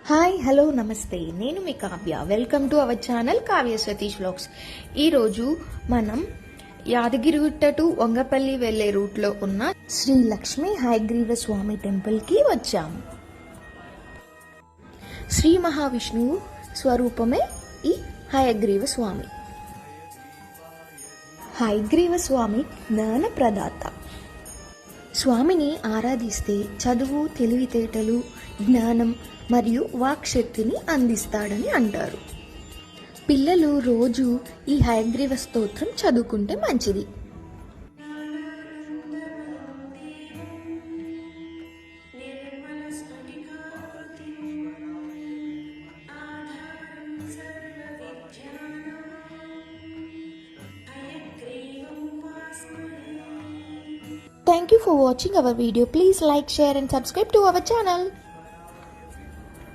Hi hello నమస్తే, నేను మీ Kavya. Welcome to our channel Kavya Satish vlogs. ఈరోజు మనం యాదగిరిగుట్ట టు వంగపల్లి వెళ్లే రూట్లో ఉన్న శ్రీ లక్ష్మీ హయగ్రీవ స్వామి టెంపుల్కి వచ్చాము. శ్రీ మహావిష్ణువు స్వరూపమే ఈ హయగ్రీవ స్వామి. హయగ్రీవ స్వామి జ్ఞాన ప్రదాత. స్వామిని ఆరాధిస్తే చదువు, తెలివితేటలు, జ్ఞానం మరియు వాక్శక్తిని అందిస్తాడని అంటారు. పిల్లలు రోజు ఈ హయగ్రీవ స్తోత్రం చదువుకుంటే మంచిది. Thank you for watching our video. Please like, share and subscribe to our channel.